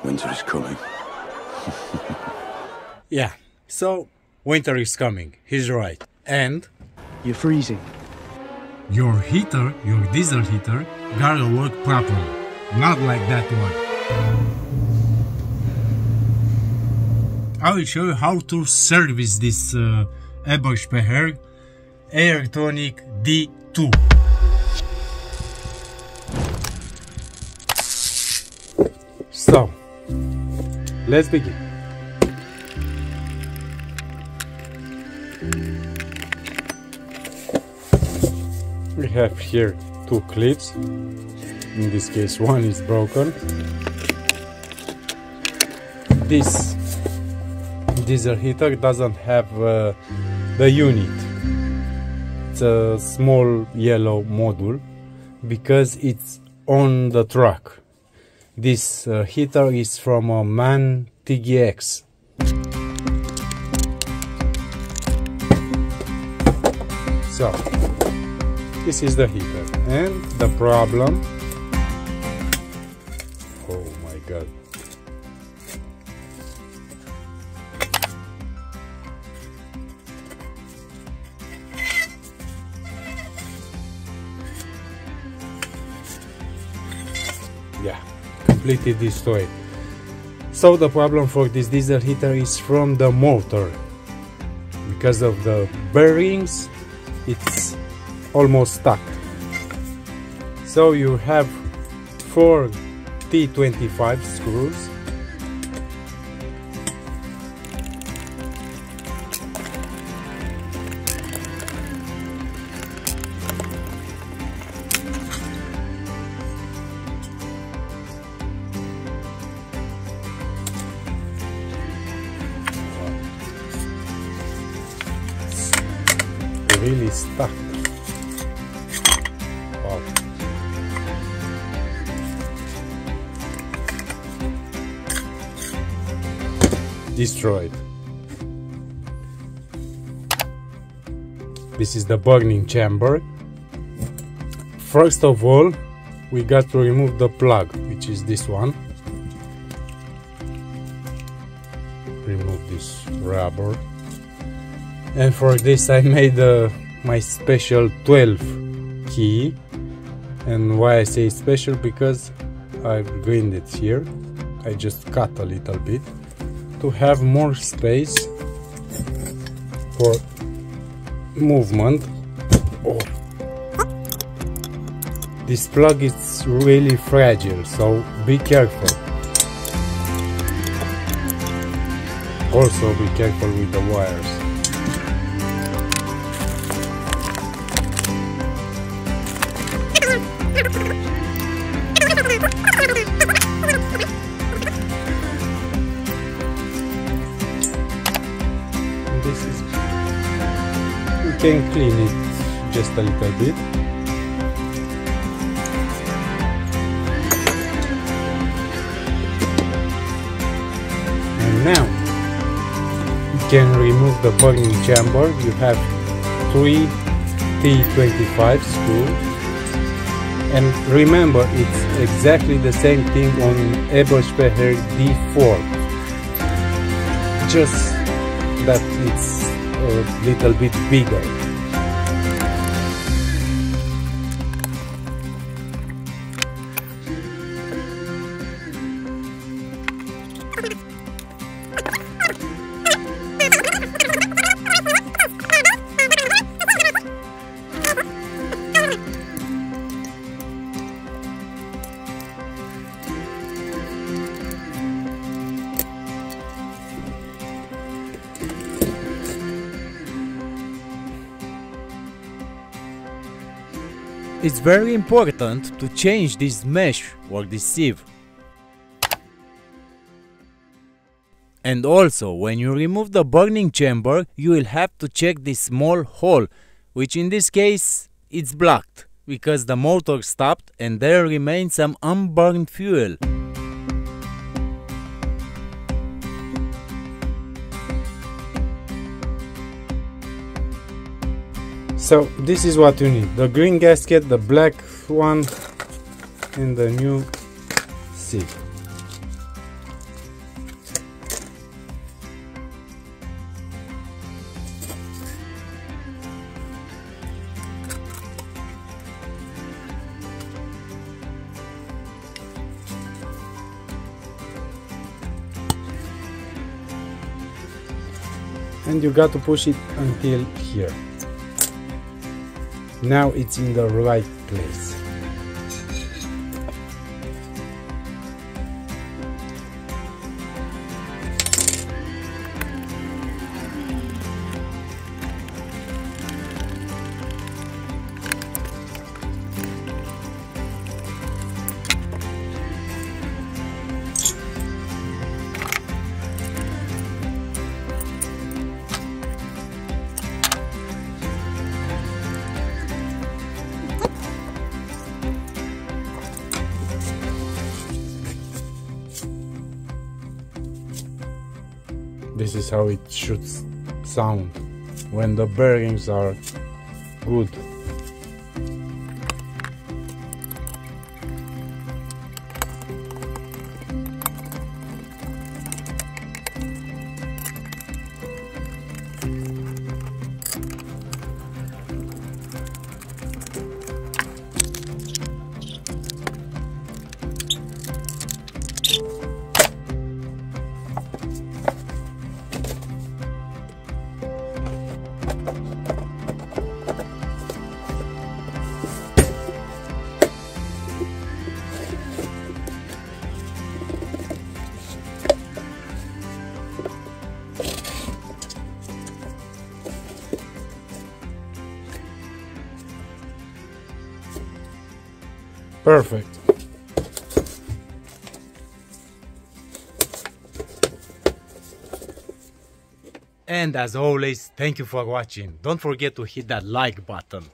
Winter is coming. Yeah, so winter is coming, he's right. And You're freezing. your heater, your diesel heater, gotta work properly. Not like that one. I will show you how to service this Eberspacher Airtronic D2. So, let's begin. We have here two clips. In this case, one is broken. This diesel heater doesn't have the unit. It's a small yellow module because it's on the truck. This heater is from a MAN TGX. So, this is the heater, and the problem, oh my god, yeah, completely destroyed. So the problem for this diesel heater is from the motor. Because of the bearings, it's almost stuck. So you have 4 T25 screws. It's really stuck. Wow. Destroyed. This is the burning chamber. First of all, we got to remove the plug, which is this one. Remove this rubber. And for this I made my special 12 key. And why I say special, because I've grinded it here. I just cut a little bit to have more space for movement. Oh. This plug is really fragile, so be careful. Also be careful with the wires. This is, you can clean it just a little bit. And now you can remove the burning chamber. You have 3 T25 screws. And remember, it's exactly the same thing on Eberspacher D4. Just that it's a little bit bigger. It's very important to change this mesh or this sieve. And also, when you remove the burning chamber, you will have to check this small hole, which in this case it's blocked because the motor stopped and there remains some unburned fuel. So this is what you need: the green gasket, the black one, and the new sieve. and you got to push it until here. Now it's in the right place. This is how it should sound when the bearings are good. Perfect. And as always, thank you for watching. Don't forget to hit that like button.